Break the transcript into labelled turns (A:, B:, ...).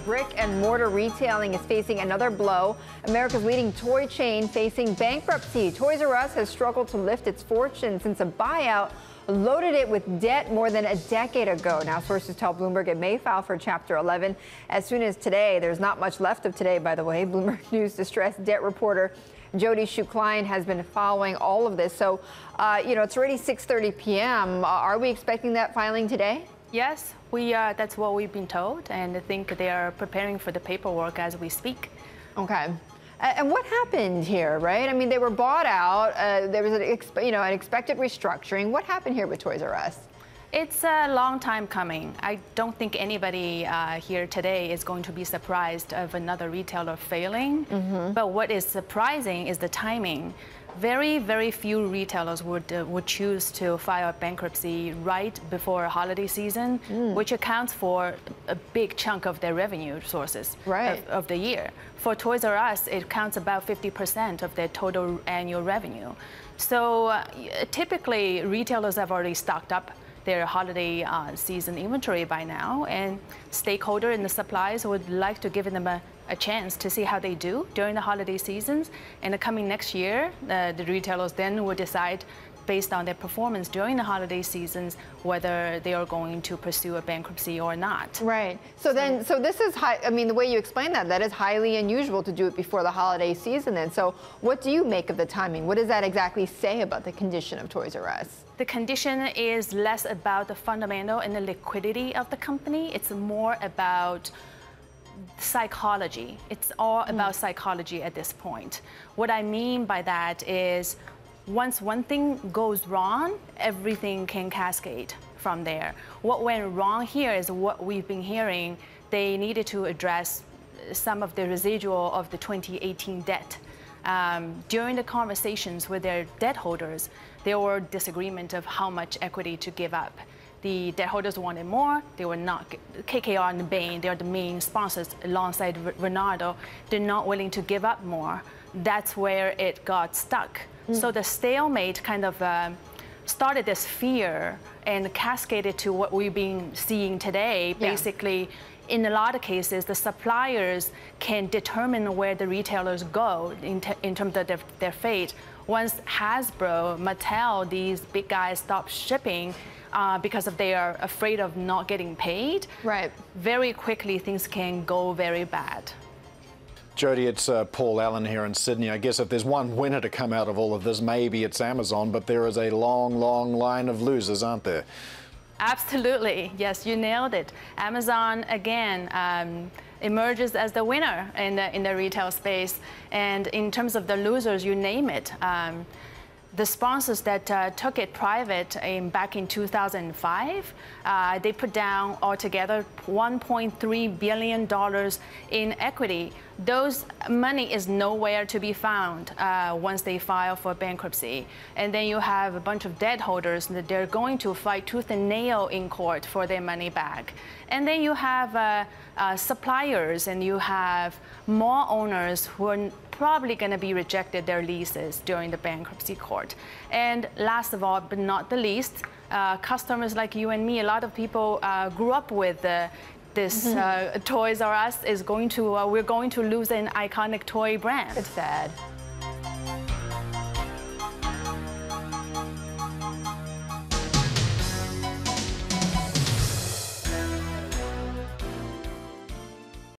A: Brick and mortar retailing is facing another blow. America's leading toy chain facing bankruptcy. Toys R Us has struggled to lift its fortune since a buyout loaded it with debt more than a decade ago. Now, sources tell Bloomberg it may file for Chapter 11 as soon as today. There's not much left of today, by the way. Bloomberg News distressed debt reporter Jodi Xu Klein has been following all of this. So, it's already 6:30 p.m. Are we expecting that filing today?
B: Yes, that's what we've been told, and I think they are preparing for the paperwork as we speak.
A: Okay. And what happened here, right? I mean, they were bought out. There was an expected restructuring. What happened here with Toys R Us?
B: It's a long time coming. I don't think anybody here today is going to be surprised of another retailer failing. But what is surprising is the timing. Very, very few retailers would choose to file bankruptcy right before a holiday season, which accounts for a big chunk of their revenue sources of the year. For Toys R Us, it counts about 50% of their total annual revenue. So typically, retailers have already stocked up their holiday season inventory by now, and stakeholders in the suppliers would like to give them a chance to see how they do during the holiday seasons. And the coming next year, the retailers then will decide based on their performance during the holiday seasons whether they are going to pursue a bankruptcy or not.
A: Right. So this is the way you explain that is highly unusual to do it before the holiday season then. So what do you make of the timing? What does that exactly say about the condition of Toys R Us?
B: The condition is less about the fundamental and the liquidity of the company. It's more about psychology. It's all about psychology at this point. What I mean by that is once one thing goes wrong, everything can cascade from there. What went wrong here is what we've been hearing. They needed to address some of the residual of the 2018 debt. During the conversations with their debt holders, there were disagreement of how much equity to give up. The debt holders wanted more. They were not. KKR and Bain, they are the main sponsors alongside Ronaldo. They're not willing to give up more. That's where it got stuck. So the stalemate kind of started this fear and cascaded to what we've been seeing today. Basically, in a lot of cases, the suppliers can determine where the retailers go in terms of their fate. Once Hasbro, Mattel, these big guys stop shipping because they are afraid of not getting paid, very quickly things can go very bad.
C: Jodi, it's Paul Allen here in Sydney. I guess if there's one winner to come out of all of this, maybe it's Amazon, but there is a long, long line of losers, aren't there?
B: Absolutely. Yes, you nailed it. Amazon, again, emerges as the winner in the retail space. And in terms of the losers, you name it. The sponsors that took it private back in 2005, they put down altogether $1.3 billion in equity. Those money is nowhere to be found once they file for bankruptcy. And then you have a bunch of debt holders that they're going to fight tooth and nail in court for their money back. And then you have suppliers and you have mall owners who are probably going to be rejected their leases during the bankruptcy court. And last of all, but not the least, customers like you and me, a lot of people grew up with this Toys R Us we're going to lose an iconic toy brand.
A: It's sad.